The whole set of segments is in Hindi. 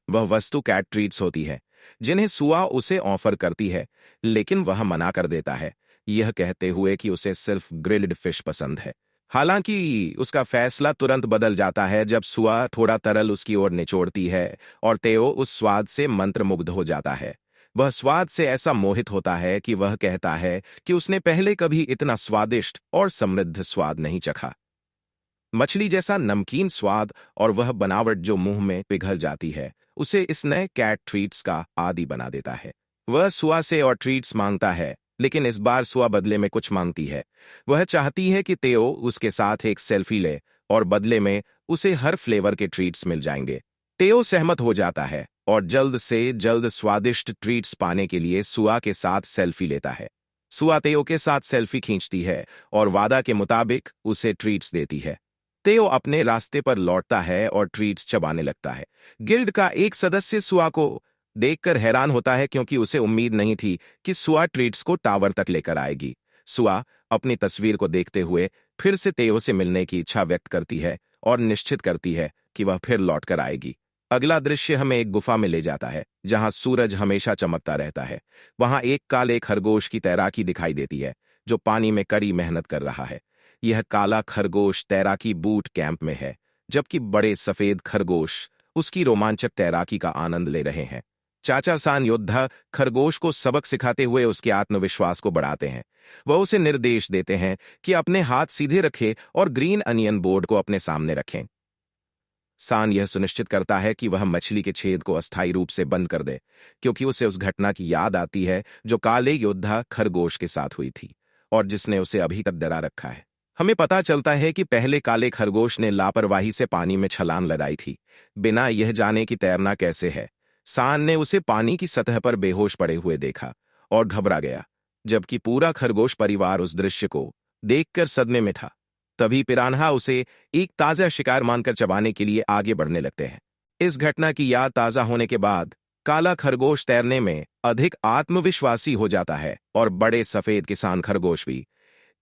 वह वस्तु कैट ट्रीट्स होती है, जिन्हें सुआ उसे ऑफर करती है, लेकिन वह मना कर देता है, यह कहते हुए कि उसे सिर्फ ग्रिल्ड फिश पसंद है। हालांकि उसका फैसला तुरंत बदल जाता है जब सुआ थोड़ा तरल उसकी ओर निचोड़ती है और तेओ उस स्वाद से मंत्रमुग्ध हो जाता है। वह स्वाद से ऐसा मोहित होता है कि वह कहता है कि उसने पहले कभी इतना स्वादिष्ट और समृद्ध स्वाद नहीं चखा। मछली जैसा नमकीन स्वाद और वह बनावट जो मुंह में पिघल जाती है, उसे इस नए कैट ट्रीट्स का आदी बना देता है। वह सुआ से और ट्रीट्स मांगता है, लेकिन इस बार सुआ बदले में कुछ मांगती है। वह चाहती है कि तेओ उसके साथ एक सेल्फी ले और बदले में उसे हर फ्लेवर के ट्रीट्स मिल जाएंगे। तेओ सहमत हो जाता है और जल्द से जल्द स्वादिष्ट ट्रीट्स पाने के लिए सुआ के साथ सेल्फी लेता है। सुआ तेओ के साथ सेल्फी खींचती है और वादा के मुताबिक उसे ट्रीट्स देती है। तेओ अपने रास्ते पर लौटता है और ट्रीट्स चबाने लगता है। गिल्ड का एक सदस्य सुआ को देखकर हैरान होता है क्योंकि उसे उम्मीद नहीं थी कि सुआ ट्रीट्स को टावर तक लेकर आएगी। सुआ अपनी तस्वीर को देखते हुए फिर से तेओ से मिलने की इच्छा व्यक्त करती है और निश्चित करती है कि वह फिर लौटकर आएगी। अगला दृश्य हमें एक गुफा में ले जाता है जहां सूरज हमेशा चमकता रहता है। वहां एक काले खरगोश की तैराकी दिखाई देती है जो पानी में कड़ी मेहनत कर रहा है। यह काला खरगोश तैराकी बूट कैंप में है, जबकि बड़े सफेद खरगोश उसकी रोमांचक तैराकी का आनंद ले रहे हैं। चाचा सान योद्धा खरगोश को सबक सिखाते हुए उसके आत्मविश्वास को बढ़ाते हैं। वह उसे निर्देश देते हैं कि अपने हाथ सीधे रखे और ग्रीन अनियन बोर्ड को अपने सामने रखें। सान यह सुनिश्चित करता है कि वह मछली के छेद को अस्थायी रूप से बंद कर दे, क्योंकि उसे उस घटना की याद आती है जो काले योद्धा खरगोश के साथ हुई थी और जिसने उसे अभी तक डरा रखा है। हमें पता चलता है कि पहले काले खरगोश ने लापरवाही से पानी में छलांग लगाई थी, बिना यह जाने कि तैरना कैसे है। सान ने उसे पानी की सतह पर बेहोश पड़े हुए देखा और घबरा गया, जबकि पूरा खरगोश परिवार उस दृश्य को देखकर सदमे में था। तभी पिरान्हा उसे एक ताजा शिकार मानकर चबाने के लिए आगे बढ़ने लगते हैं। इस घटना की याद ताजा होने के बाद काला खरगोश तैरने में अधिक आत्मविश्वासी हो जाता है और बड़े सफेद किसान खरगोश भी।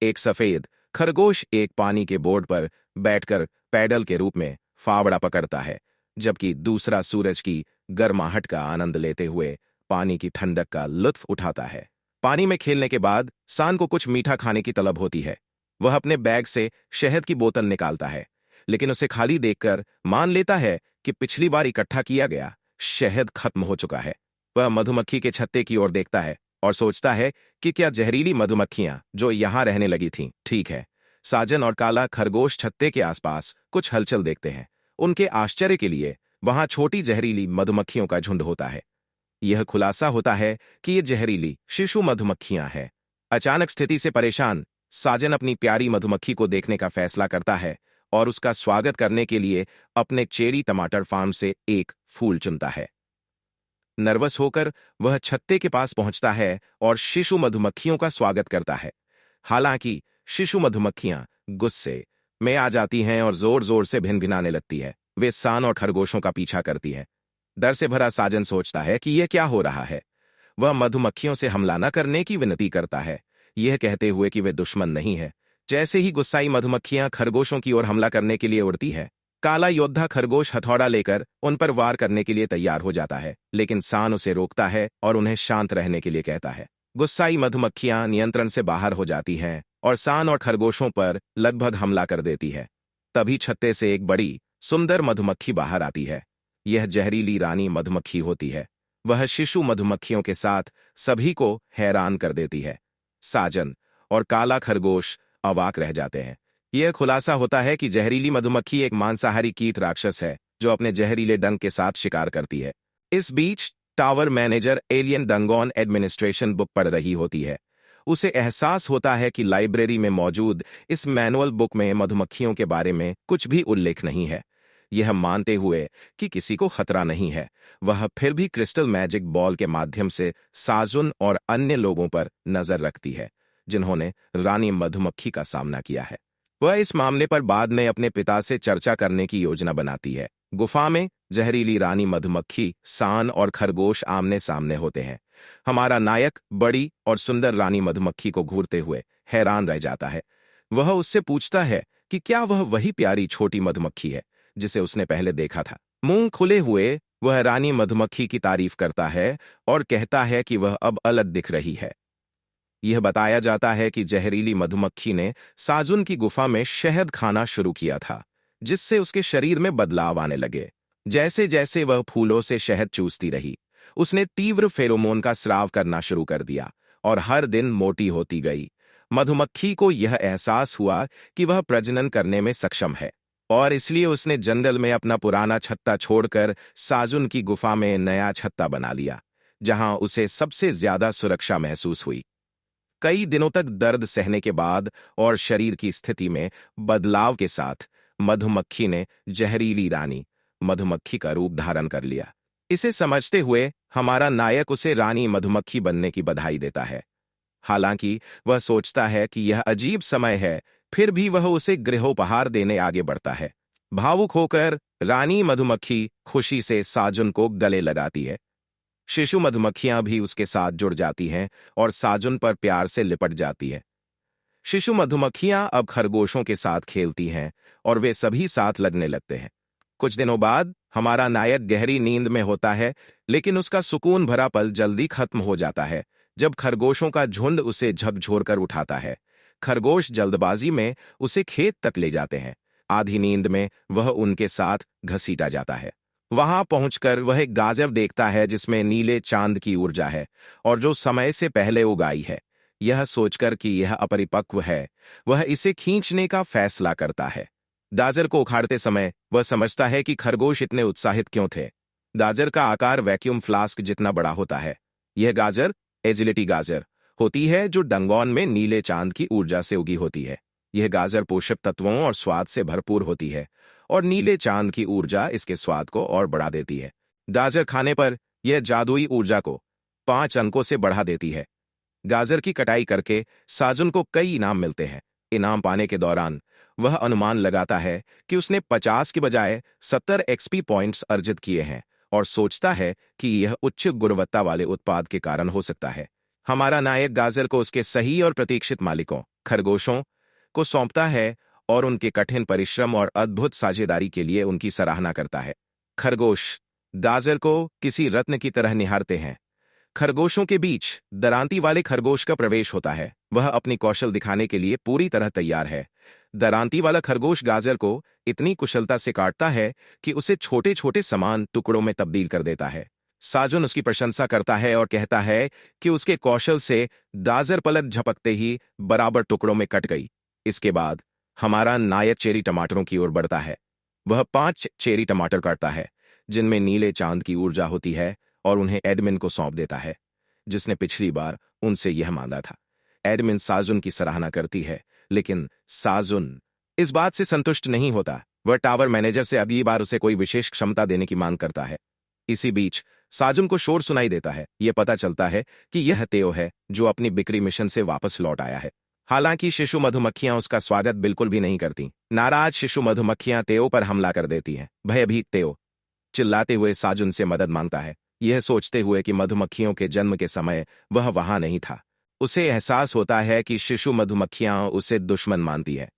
एक सफेद खरगोश एक पानी के बोर्ड पर बैठकर पैडल के रूप में फावड़ा पकड़ता है, जबकि दूसरा सूरज की गर्माहट का आनंद लेते हुए पानी की ठंडक का लुत्फ उठाता है। पानी में खेलने के बाद सान को कुछ मीठा खाने की तलब होती है। वह अपने बैग से शहद की बोतल निकालता है, लेकिन उसे खाली देखकर मान लेता है कि पिछली बार इकट्ठा किया गया शहद खत्म हो चुका है। वह मधुमक्खी के छत्ते की ओर देखता है और सोचता है कि क्या जहरीली मधुमक्खियां जो यहां रहने लगी थीं ठीक है। साजन और काला खरगोश छत्ते के आसपास कुछ हलचल देखते हैं। उनके आश्चर्य के लिए वहां छोटी जहरीली मधुमक्खियों का झुंड होता है। यह खुलासा होता है कि ये जहरीली शिशु मधुमक्खियां हैं। अचानक स्थिति से परेशान साजन अपनी प्यारी मधुमक्खी को देखने का फैसला करता है और उसका स्वागत करने के लिए अपने चेरी टमाटर फार्म से एक फूल चुनता है। नर्वस होकर वह छत्ते के पास पहुंचता है और शिशु मधुमक्खियों का स्वागत करता है। हालांकि शिशु मधुमक्खियां गुस्से में आ जाती हैं और जोर जोर से भिनभिनाने लगती है। वे सान और खरगोशों का पीछा करती है। डर से भरा साजन सोचता है कि यह क्या हो रहा है। वह मधुमक्खियों से हमला न करने की विनती करता है, यह कहते हुए कि वे दुश्मन नहीं है। जैसे ही गुस्साई मधुमक्खियां खरगोशों की ओर हमला करने के लिए उड़ती है, काला योद्धा खरगोश हथौड़ा लेकर उन पर वार करने के लिए तैयार हो जाता है, लेकिन सान उसे रोकता है और उन्हें शांत रहने के लिए कहता है। गुस्साई मधुमक्खियां नियंत्रण से बाहर हो जाती हैं और सान और खरगोशों पर लगभग हमला कर देती है। तभी छत्ते से एक बड़ी सुंदर मधुमक्खी बाहर आती है। यह जहरीली रानी मधुमक्खी होती है। वह शिशु मधुमक्खियों के साथ सभी को हैरान कर देती है। साजन और काला खरगोश अवाक रह जाते हैं। यह खुलासा होता है कि जहरीली मधुमक्खी एक मांसाहारी कीट राक्षस है जो अपने जहरीले डंक के साथ शिकार करती है। इस बीच tower manager alien dungeon administration book पढ़ रही होती है। उसे एहसास होता है कि लाइब्रेरी में मौजूद इस मैनुअल बुक में मधुमक्खियों के बारे में कुछ भी उल्लेख नहीं है। यह मानते हुए कि किसी को खतरा नहीं है, वह फिर भी क्रिस्टल मैजिक बॉल के माध्यम से साजुन और अन्य लोगों पर नजर रखती है जिन्होंने रानी मधुमक्खी का सामना किया है। वह इस मामले पर बाद में अपने पिता से चर्चा करने की योजना बनाती है। गुफा में जहरीली रानी मधुमक्खी, सान और खरगोश आमने सामने होते हैं। हमारा नायक बड़ी और सुंदर रानी मधुमक्खी को घूरते हुए हैरान रह जाता है। वह उससे पूछता है कि क्या वह वही प्यारी छोटी मधुमक्खी है जिसे उसने पहले देखा था। मुंह खुले हुए वह रानी मधुमक्खी की तारीफ करता है और कहता है कि वह अब अलग दिख रही है। यह बताया जाता है कि जहरीली मधुमक्खी ने साजुन की गुफा में शहद खाना शुरू किया था, जिससे उसके शरीर में बदलाव आने लगे। जैसे जैसे वह फूलों से शहद चूसती रही, उसने तीव्र फेरोमोन का स्राव करना शुरू कर दिया और हर दिन मोटी होती गई। मधुमक्खी को यह एहसास हुआ कि वह प्रजनन करने में सक्षम है, और इसलिए उसने जंगल में अपना पुराना छत्ता छोड़कर साजुन की गुफा में नया छत्ता बना लिया, जहां उसे सबसे ज्यादा सुरक्षा महसूस हुई। कई दिनों तक दर्द सहने के बाद और शरीर की स्थिति में बदलाव के साथ मधुमक्खी ने जहरीली रानी मधुमक्खी का रूप धारण कर लिया। इसे समझते हुए हमारा नायक उसे रानी मधुमक्खी बनने की बधाई देता है। हालांकि वह सोचता है कि यह अजीब समय है, फिर भी वह उसे गृहोपहार देने आगे बढ़ता है। भावुक होकर रानी मधुमक्खी खुशी से साजुन को गले लगाती है। शिशु मधुमक्खियां भी उसके साथ जुड़ जाती हैं और साजुन पर प्यार से लिपट जाती है। शिशु मधुमक्खियां अब खरगोशों के साथ खेलती हैं और वे सभी साथ लगने लगते हैं। कुछ दिनों बाद हमारा नायक गहरी नींद में होता है, लेकिन उसका सुकून भरा पल जल्दी खत्म हो जाता है जब खरगोशों का झुंड उसे झकझोरकर उठाता है। खरगोश जल्दबाजी में उसे खेत तक ले जाते हैं। आधी नींद में वह उनके साथ घसीटा जाता है। वहां पहुंचकर वह एक गाजर देखता है जिसमें नीले चांद की ऊर्जा है और जो समय से पहले उगाई है। यह सोचकर कि यह अपरिपक्व है, वह इसे खींचने का फैसला करता है। गाजर को उखाड़ते समय वह समझता है कि खरगोश इतने उत्साहित क्यों थे। गाजर का आकार वैक्यूम फ्लास्क जितना बड़ा होता है। यह गाजर एजिलिटी गाजर होती है, जो डंगोन में नीले चांद की ऊर्जा से उगी होती है। यह गाजर पोषक तत्वों और स्वाद से भरपूर होती है और नीले चांद की ऊर्जा इसके स्वाद को और बढ़ा देती है। गाजर खाने पर यह जादुई ऊर्जा को 5 अंकों से बढ़ा देती है। गाजर की कटाई करके साजुन को कई इनाम मिलते हैं। इनाम पाने के दौरान वह अनुमान लगाता है कि उसने 50 के बजाय 70 एक्सपी पॉइंट्स अर्जित किए हैं और सोचता है कि यह उच्च गुणवत्ता वाले उत्पाद के कारण हो सकता है। हमारा नायक गाजर को उसके सही और प्रतीक्षित मालिकों खरगोशों को सौंपता है और उनके कठिन परिश्रम और अद्भुत साझेदारी के लिए उनकी सराहना करता है। खरगोश गाजर को किसी रत्न की तरह निहारते हैं। खरगोशों के बीच दरांती वाले खरगोश का प्रवेश होता है। वह अपनी कौशल दिखाने के लिए पूरी तरह तैयार है। दरांती वाला खरगोश गाजर को इतनी कुशलता से काटता है कि उसे छोटे छोटे समान टुकड़ों में तब्दील कर देता है। साजुन उसकी प्रशंसा करता है और कहता है कि उसके कौशल से गाजर पलक झपकते ही बराबर टुकड़ों में कट गई। इसके बाद हमारा नायक चेरी टमाटरों की ओर बढ़ता है। वह 5 चेरी टमाटर काटता है जिनमें नीले चांद की ऊर्जा होती है और उन्हें एडमिन को सौंप देता है, जिसने पिछली बार उनसे यह मांगा था। एडमिन साजुन की सराहना करती है, लेकिन साजुन इस बात से संतुष्ट नहीं होता। वह टावर मैनेजर से अगली बार उसे कोई विशेष क्षमता देने की मांग करता है। इसी बीच साजुन को शोर सुनाई देता है। यह पता चलता है कि यह तेओ है, जो अपनी बिक्री मिशन से वापस लौट आया है। हालांकि शिशु मधुमक्खियां उसका स्वागत बिल्कुल भी नहीं करती। नाराज शिशु मधुमक्खियां तेओ पर हमला कर देती हैं। भयभीत तेओ चिल्लाते हुए साजुन से मदद मांगता है, यह सोचते हुए कि मधुमक्खियों के जन्म के समय वह वहां नहीं था। उसे एहसास होता है कि शिशु मधुमक्खियां उसे दुश्मन मानती है।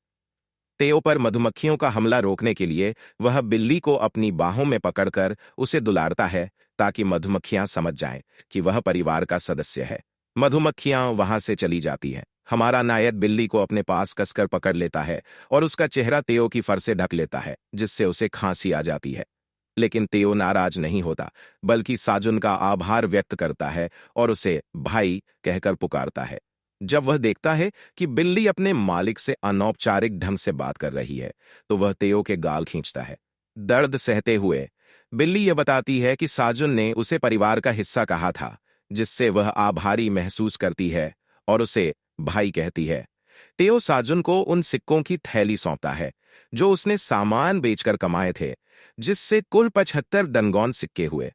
तेओ पर मधुमक्खियों का हमला रोकने के लिए वह बिल्ली को अपनी बाहों में पकड़कर उसे दुलारता है, ताकि मधुमक्खियां समझ जाएं कि वह परिवार का सदस्य है। मधुमक्खियां वहां से चली जाती हैं। हमारा नायक बिल्ली को अपने पास कसकर पकड़ लेता है और उसका चेहरा तेओ की फर से ढक लेता है, जिससे उसे खांसी आ जाती है। लेकिन तेओ नाराज नहीं होता, बल्कि साजुन का आभार व्यक्त करता है और उसे भाई कहकर पुकारता है। जब वह देखता है कि बिल्ली अपने मालिक से अनौपचारिक ढंग से बात कर रही है, तो वह तेओ के गाल खींचता है। दर्द सहते हुए बिल्ली यह बताती है कि साजुन ने उसे परिवार का हिस्सा कहा था, जिससे वह आभारी महसूस करती है और उसे भाई कहती है। तेओ साजुन को उन सिक्कों की थैली सौंपता है जो उसने सामान बेचकर कमाए थे, जिससे कुल 75 डंगोन सिक्के हुए।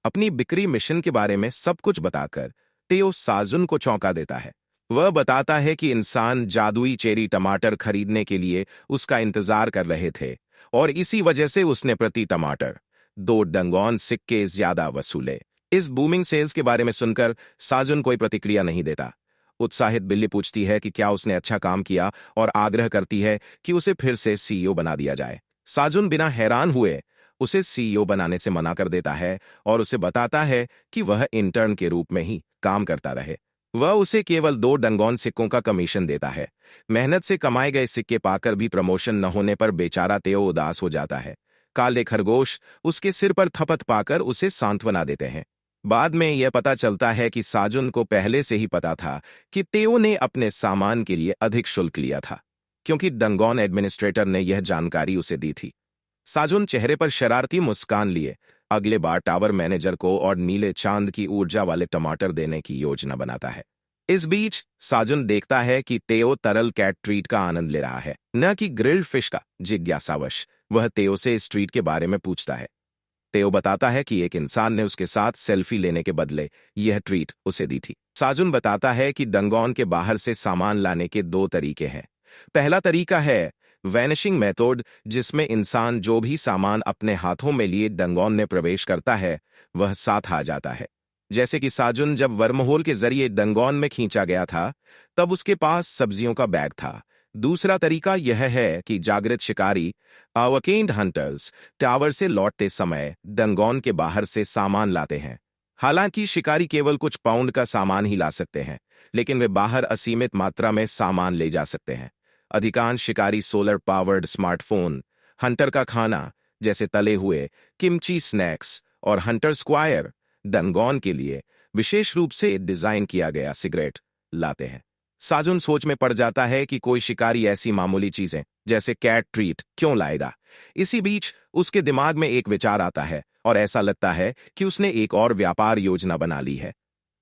अपनी बिक्री मिशन के बारे में सब कुछ बताकर तेओ साजुन को चौंका देता है। वह बताता है कि इंसान जादुई चेरी टमाटर खरीदने के लिए उसका इंतजार कर रहे थे और इसी वजह से उसने प्रति टमाटर 2 डंगोन सिक्के ज्यादा वसूले। इस बूमिंग सेल्स के बारे में सुनकर साजुन कोई प्रतिक्रिया नहीं देता। उत्साहित बिल्ली पूछती है कि क्या उसने अच्छा काम किया और आग्रह करती है कि उसे फिर से सीईओ बना दिया जाए। साजुन बिना हैरान हुए उसे सीईओ बनाने से मना कर देता है और उसे बताता है कि वह इंटर्न के रूप में ही काम करता रहे। वह उसे केवल 2 डंगोन सिक्कों का कमीशन देता है। मेहनत से कमाए गए सिक्के पाकर भी प्रमोशन न होने पर बेचारा तेओ उदास हो जाता है। काले खरगोश उसके सिर पर थपथ पाकर उसे सांत्वना देते हैं। बाद में यह पता चलता है कि साजुन को पहले से ही पता था कि तेओ ने अपने सामान के लिए अधिक शुल्क लिया था, क्योंकि डंगोन एडमिनिस्ट्रेटर ने यह जानकारी उसे दी थी। साजुन चेहरे पर शरारती मुस्कान लिए अगले बार टावर मैनेजर को और नीले चांद की ऊर्जा वाले टमाटर देने की योजना बनाता है। इस बीच साजुन देखता है कि तेओ तरल कैट ट्रीट का आनंद ले रहा है, न कि ग्रिल्ड फिश का। जिज्ञासावश वह तेओ से इस ट्रीट के बारे में पूछता है। तेओ बताता है कि एक इंसान ने उसके साथ सेल्फी लेने के बदले यह ट्रीट उसे दी थी। साजुन बताता है कि डंगोन के बाहर से सामान लाने के 2 तरीके हैं। पहला तरीका है वैनिशिंग मेथड, जिसमें इंसान जो भी सामान अपने हाथों में लिए डंगोन में प्रवेश करता है वह साथ आ जाता है। जैसे कि साजुन जब वर्महोल के जरिए डंगोन में खींचा गया था तब उसके पास सब्जियों का बैग था। दूसरा तरीका यह है कि जागृत शिकारी अवेकेंड हंटर्स टावर से लौटते समय डंगोन के बाहर से सामान लाते हैं। हालांकि शिकारी केवल कुछ पाउंड का सामान ही ला सकते हैं, लेकिन वे बाहर असीमित मात्रा में सामान ले जा सकते हैं। अधिकांश शिकारी सोलर पावर्ड स्मार्टफोन, हंटर का खाना जैसे तले हुए किमची स्नैक्स और हंटर स्क्वायर डंगोन के लिए विशेष रूप से डिजाइन किया गया सिगरेट लाते हैं। साजुन सोच में पड़ जाता है कि कोई शिकारी ऐसी मामूली चीजें जैसे कैट ट्रीट क्यों लाएगा। इसी बीच उसके दिमाग में एक विचार आता है और ऐसा लगता है कि उसने एक और व्यापार योजना बना ली है।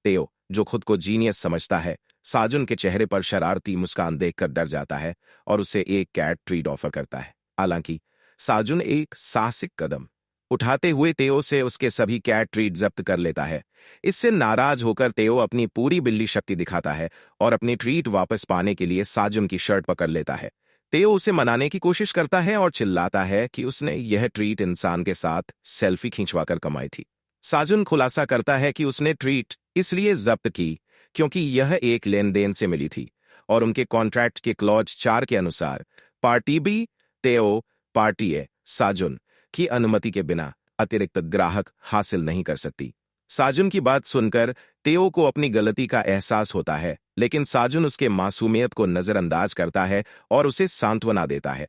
तेओ, जो खुद को जीनियस समझता है, साजुन के चेहरे पर शरारती मुस्कान देखकर डर जाता है और उसे एक कैट ट्रीट ऑफर करता है। हालांकि साजुन एक साहसिक कदम उठाते हुए तेओ से उसके सभी कैट ट्रीट जब्त कर लेता है। इससे नाराज होकर तेओ अपनी पूरी बिल्ली शक्ति दिखाता है और अपनी ट्रीट वापस पाने के लिए साजुन की शर्ट पकड़ लेता है। तेओ उसे मनाने की कोशिश करता है और चिल्लाता है कि उसने यह ट्रीट इंसान के साथ सेल्फी खींचवाकर कमाई थी। साजुन खुलासा करता है कि उसने ट्रीट इसलिए जब्त की क्योंकि यह एक लेन देन से मिली थी और उनके कॉन्ट्रैक्ट के क्लॉज 4 के अनुसार पार्टी बी तेओ पार्टी ए साजुन की अनुमति के बिना अतिरिक्त ग्राहक हासिल नहीं कर सकती। साजुन की बात सुनकर तेओ को अपनी गलती का एहसास होता है, लेकिन साजुन उसके मासूमियत को नजरअंदाज करता है और उसे सांत्वना देता है।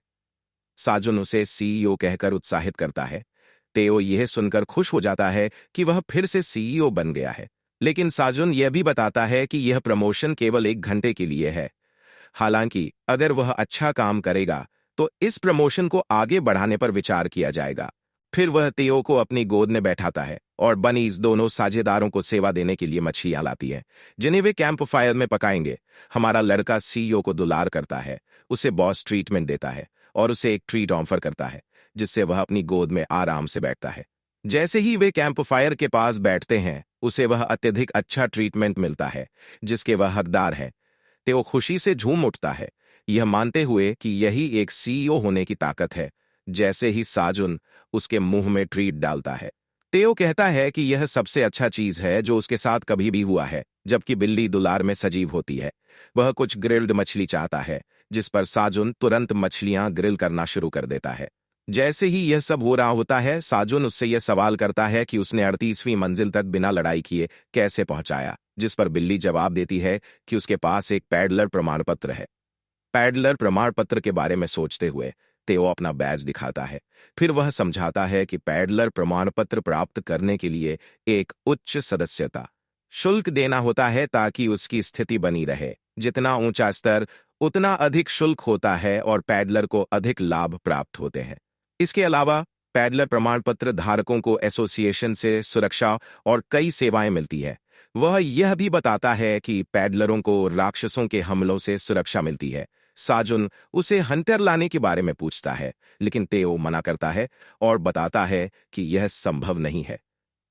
साजुन उसे सीईओ कहकर उत्साहित करता है। तेओ यह सुनकर खुश हो जाता है कि वह फिर से सीईओ बन गया है, लेकिन साजुन यह भी बताता है कि यह प्रमोशन केवल 1 घंटे के लिए है। हालांकि अगर वह अच्छा काम करेगा तो इस प्रमोशन को आगे बढ़ाने पर विचार किया जाएगा। फिर वह तेओ को अपनी गोद में बैठाता है और बनीज दोनों साझेदारों को सेवा देने के लिए मछलियां लाती है, जिन्हें वे कैंप फायर में पकाएंगे। हमारा लड़का सीईओ को दुलार करता है, उसे बॉस ट्रीटमेंट देता है और उसे एक ट्रीट ऑफर करता है, जिससे वह अपनी गोद में आराम से बैठता है। जैसे ही वे कैंप फायर के पास बैठते हैं, उसे वह अत्यधिक अच्छा ट्रीटमेंट मिलता है जिसके वह हकदार है। तेओ खुशी से झूम उठता है, यह मानते हुए कि यही एक सीईओ होने की ताकत है। जैसे ही साजुन उसके मुंह में ट्रीट डालता है, तेओ कहता है कि यह सबसे अच्छा चीज है जो उसके साथ कभी भी हुआ है। जबकि बिल्ली दुलार में सजीव होती है, वह कुछ ग्रिल्ड मछली चाहता है, जिस पर साजुन तुरंत मछलियां ग्रिल करना शुरू कर देता है। जैसे ही यह सब हो रहा होता है, साजुन उससे यह सवाल करता है कि उसने 38वीं मंजिल तक बिना लड़ाई किए कैसे पहुंचाया, जिस पर बिल्ली जवाब देती है कि उसके पास एक पैडलर प्रमाण पत्र है। पैडलर प्रमाण पत्र के बारे में सोचते हुए तेओ अपना बैज दिखाता है। फिर वह समझाता है कि पैडलर प्रमाण पत्र प्राप्त करने के लिए एक उच्च सदस्यता शुल्क देना होता है ताकि उसकी स्थिति बनी रहे। जितना ऊंचा स्तर उतना अधिक शुल्क होता है और पैडलर को अधिक लाभ प्राप्त होते हैं। इसके अलावा पैडलर प्रमाण पत्र धारकों को एसोसिएशन से सुरक्षा और कई सेवाएं मिलती है। वह यह भी बताता है कि पैडलरों को राक्षसों के हमलों से सुरक्षा मिलती है। साजुन उसे हंटर लाने के बारे में पूछता है, लेकिन तेओ मना करता है और बताता है कि यह संभव नहीं है।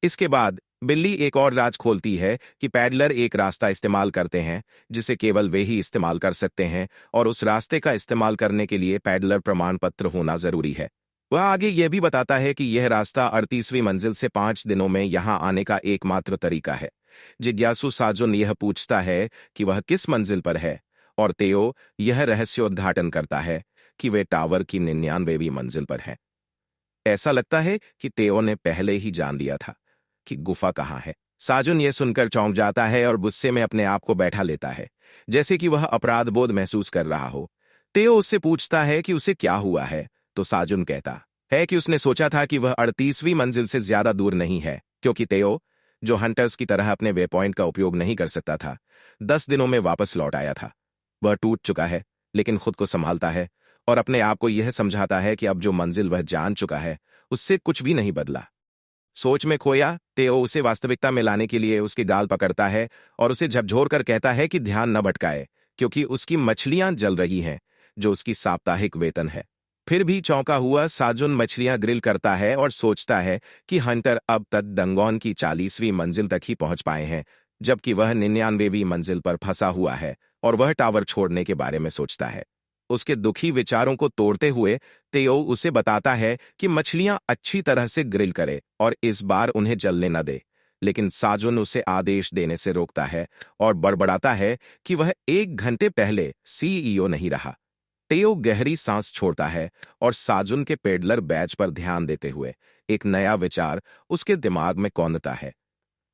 इसके बाद बिल्ली एक और राज खोलती है कि पैडलर एक रास्ता इस्तेमाल करते हैं जिसे केवल वे ही इस्तेमाल कर सकते हैं, और उस रास्ते का इस्तेमाल करने के लिए पैडलर प्रमाण पत्र होना जरूरी है। वह आगे यह भी बताता है कि यह रास्ता 38वीं मंजिल से 5 दिनों में यहां आने का एकमात्र तरीका है। जिज्ञासु साजुन यह पूछता है कि वह किस मंजिल पर है, और तेओ यह रहस्योद्घाटन करता है कि वे टावर की 99वीं मंजिल पर है। ऐसा लगता है कि तेओ ने पहले ही जान लिया था कि गुफा कहाँ है। साजुन ये सुनकर चौंक जाता है और गुस्से में अपने आप को बैठा लेता है, जैसे कि वह अपराध बोध महसूस कर रहा हो। तेओ उससे पूछता है कि उसे क्या हुआ है, तो साजुन कहता है कि उसने सोचा था कि वह 38वीं मंजिल से ज्यादा दूर नहीं है, क्योंकि तेओ, जो हंटर्स की तरह अपने वे पॉइंट का उपयोग नहीं कर सकता था, 10 दिनों में वापस लौट आया था। वह टूट चुका है, लेकिन खुद को संभालता है और अपने आप को यह समझाता है कि अब जो मंजिल वह जान चुका है, उससे कुछ भी नहीं बदला। सोच में खोया तेओ उसे वास्तविकता में लाने के लिए उसकी गाल पकड़ता है और उसे झकझोर कर कहता है कि ध्यान न भटकाए, क्योंकि उसकी मछलियां जल रही हैं, जो उसकी साप्ताहिक वेतन है। फिर भी चौंका हुआ साजुन मछलियां ग्रिल करता है और सोचता है कि हंटर अब तक डंगोन की 40वीं मंजिल तक ही पहुंच पाए हैं, जबकि वह 99वीं मंजिल पर फंसा हुआ है और वह टावर छोड़ने के बारे में सोचता है। उसके दुखी विचारों को तोड़ते हुए तेओ उसे बताता है कि मछलियां अच्छी तरह से ग्रिल करे और इस बार उन्हें जलने न दे, लेकिन साजुन उसे आदेश देने से रोकता है और बड़बड़ाता है कि वह 1 घंटे पहले सीईओ नहीं रहा। तेओ गहरी सांस छोड़ता है और साजुन के पेडलर बैच पर ध्यान देते हुए एक नया विचार उसके दिमाग में कौंधता है।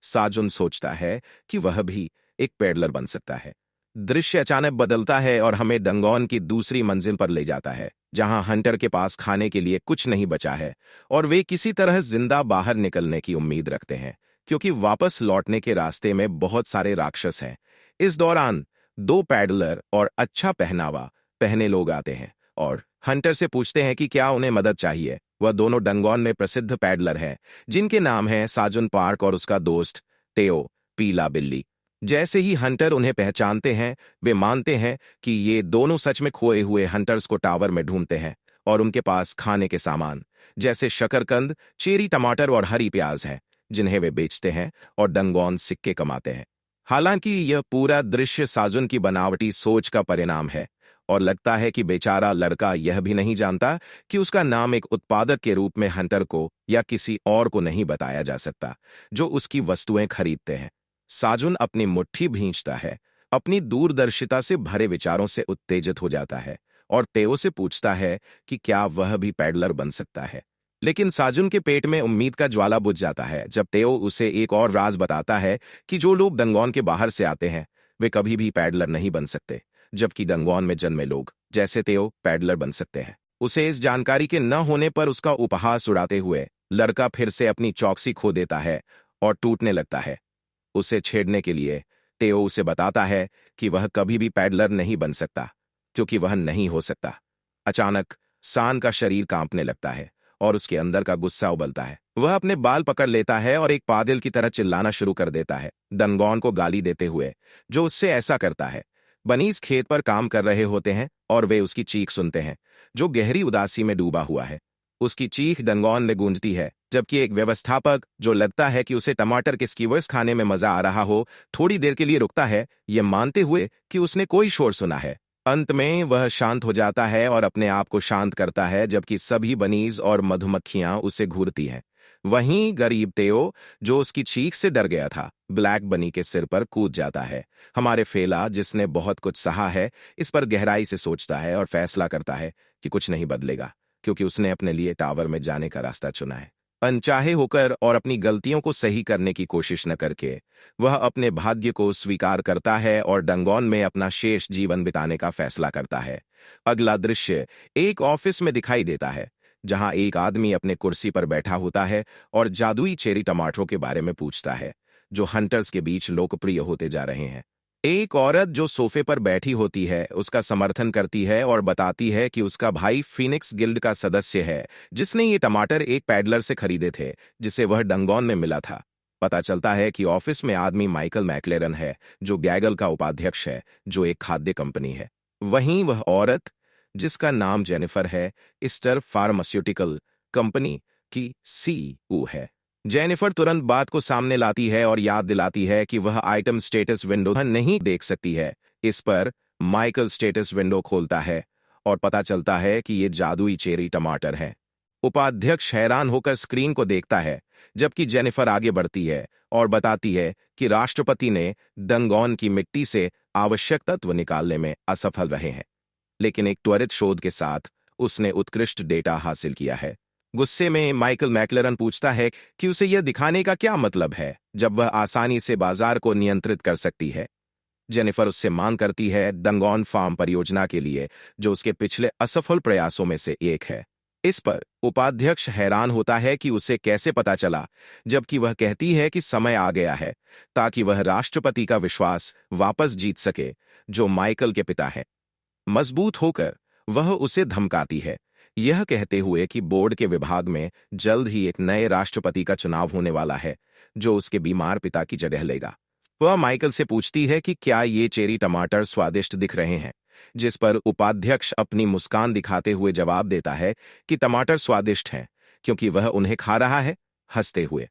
साजुन सोचता है कि वह भी एक पेडलर बन सकता है। दृश्य अचानक बदलता है और हमें डंगोन की दूसरी मंजिल पर ले जाता है, जहां हंटर के पास खाने के लिए कुछ नहीं बचा है और वे किसी तरह जिंदा बाहर निकलने की उम्मीद रखते हैं, क्योंकि वापस लौटने के रास्ते में बहुत सारे राक्षस हैं। इस दौरान 2 पैडलर और अच्छा पहनावा पहने लोग आते हैं और हंटर से पूछते हैं कि क्या उन्हें मदद चाहिए। वह दोनों डंगोन में प्रसिद्ध पैडलर हैं, जिनके नाम हैं साजुन पार्क और उसका दोस्त तेओ पीला बिल्ली। जैसे ही हंटर उन्हें पहचानते हैं, वे मानते हैं कि ये दोनों सच में खोए हुए हंटर्स को टावर में ढूंढते हैं और उनके पास खाने के सामान जैसे शकरकंद, चेरी टमाटर और हरी प्याज हैं, जिन्हें वे बेचते हैं और डंगोन सिक्के कमाते हैं। हालांकि यह पूरा दृश्य साजुन की बनावटी सोच का परिणाम है और लगता है कि बेचारा लड़का यह भी नहीं जानता कि उसका नाम एक उत्पादक के रूप में हंटर को या किसी और को नहीं बताया जा सकता, जो उसकी वस्तुएं खरीदते हैं। साजुन अपनी मुट्ठी भींचता है, अपनी दूरदर्शिता से भरे विचारों से उत्तेजित हो जाता है और तेओ से पूछता है कि क्या वह भी पैडलर बन सकता है। लेकिन साजुन के पेट में उम्मीद का ज्वाला बुझ जाता है जब तेओ उसे एक और राज बताता है कि जो लोग डंगोन के बाहर से आते हैं, वे कभी भी पैडलर नहीं बन सकते, जबकि डंगोन में जन्मे लोग जैसे तेओ पैडलर बन सकते हैं। उसे इस जानकारी के न होने पर उसका उपहास उड़ाते हुए लड़का फिर से अपनी चौकसी खो देता है और टूटने लगता है। उसे छेड़ने के लिए तेओ उसे बताता है कि वह कभी भी पैडलर नहीं बन सकता, क्योंकि वह नहीं हो सकता। अचानक सान का शरीर कांपने लगता है और उसके अंदर का गुस्सा उबलता है। वह अपने बाल पकड़ लेता है और एक पादिल की तरह चिल्लाना शुरू कर देता है, डंगोन को गाली देते हुए, जो उससे ऐसा करता है। बनीज खेत पर काम कर रहे होते हैं और वे उसकी चीख सुनते हैं, जो गहरी उदासी में डूबा हुआ है। उसकी चीख डंगोन में गूंजती है, जबकि एक व्यवस्थापक, जो लगता है कि उसे टमाटर के स्कीवर्स खाने में मजा आ रहा हो, थोड़ी देर के लिए रुकता है, यह मानते हुए कि उसने कोई शोर सुना है। अंत में वह शांत हो जाता है और अपने आप को शांत करता है, जबकि सभी बनीज और मधुमक्खियां उसे घूरती हैं। वहीं गरीब तेओ, जो उसकी चीख से डर गया था, ब्लैक बनी के सिर पर कूद जाता है। हमारे फेला, जिसने बहुत कुछ सहा है, इस पर गहराई से सोचता है और फैसला करता है कि कुछ नहीं बदलेगा, क्योंकि उसने अपने लिए टावर में जाने का रास्ता चुना है। अनचाहे होकर और अपनी गलतियों को सही करने की कोशिश न करके, वह अपने भाग्य को स्वीकार करता है और डंगोन में अपना शेष जीवन बिताने का फैसला करता है। अगला दृश्य एक ऑफिस में दिखाई देता है, जहां एक आदमी अपने कुर्सी पर बैठा होता है और जादुई चेरी टमाटरों के बारे में पूछता है, जो हंटर्स के बीच लोकप्रिय होते जा रहे हैं। एक औरत जो सोफे पर बैठी होती है उसका समर्थन करती है और बताती है कि उसका भाई फीनिक्स गिल्ड का सदस्य है, जिसने ये टमाटर एक पैडलर से खरीदे थे, जिसे वह डंगोन में मिला था। पता चलता है कि ऑफिस में आदमी माइकल मैक्लेरन है, जो गैगल का उपाध्यक्ष है, जो एक खाद्य कंपनी है। वहीं वह औरत, जिसका नाम जेनिफर है, ईस्टर फार्मास्यूटिकल कंपनी की सीईओ है। जेनिफर तुरंत बात को सामने लाती है और याद दिलाती है कि वह आइटम स्टेटस विंडो नहीं देख सकती है। इस पर माइकल स्टेटस विंडो खोलता है और पता चलता है कि ये जादुई चेरी टमाटर हैं। उपाध्यक्ष हैरान होकर स्क्रीन को देखता है, जबकि जेनिफर आगे बढ़ती है और बताती है कि राष्ट्रपति ने डंगोन की मिट्टी से आवश्यक तत्व निकालने में असफल रहे हैं, लेकिन एक त्वरित शोध के साथ उसने उत्कृष्ट डेटा हासिल किया है। गुस्से में माइकल मैक्लरन पूछता है कि उसे यह दिखाने का क्या मतलब है जब वह आसानी से बाजार को नियंत्रित कर सकती है। जेनिफर उससे मांग करती है डंगोन फार्म परियोजना के लिए, जो उसके पिछले असफल प्रयासों में से एक है। इस पर उपाध्यक्ष हैरान होता है कि उसे कैसे पता चला, जबकि वह कहती है कि समय आ गया है ताकि वह राष्ट्रपति का विश्वास वापस जीत सके, जो माइकल के पिता है। मजबूत होकर वह उसे धमकाती है, यह कहते हुए कि बोर्ड के विभाग में जल्द ही एक नए राष्ट्रपति का चुनाव होने वाला है, जो उसके बीमार पिता की जगह लेगा। वह माइकल से पूछती है कि क्या ये चेरी टमाटर स्वादिष्ट दिख रहे हैं, जिस पर उपाध्यक्ष अपनी मुस्कान दिखाते हुए जवाब देता है कि टमाटर स्वादिष्ट हैं क्योंकि वह उन्हें खा रहा है, हंसते हुए।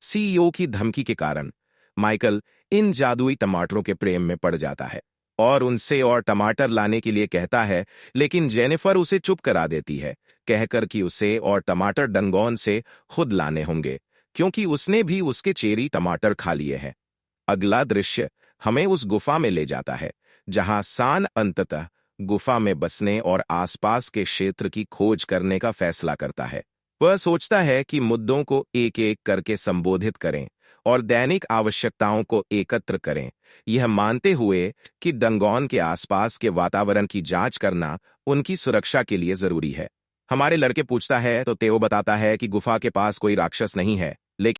सीईओ की धमकी के कारण माइकल इन जादुई टमाटरों के प्रेम में पड़ जाता है और उनसे और टमाटर लाने के लिए कहता है, लेकिन जेनिफर उसे चुप करा देती है, कहकर कि उसे और टमाटर डंगोन से खुद लाने होंगे क्योंकि उसने भी उसके चेरी टमाटर खा लिए हैं। अगला दृश्य हमें उस गुफा में ले जाता है जहां सान अंततः गुफा में बसने और आसपास के क्षेत्र की खोज करने का फैसला करता है। वह सोचता है कि मुद्दों को एक एक करके संबोधित करें और दैनिक आवश्यकताओं को एकत्र करें, यह मानते हुए कि डंगोन के आसपास के वातावरण की जांच करना उनकी सुरक्षा के लिए जरूरी है। हमारे लड़के पूछता है तो तेओ बताता है कि गुफा के पास कोई राक्षस नहीं है,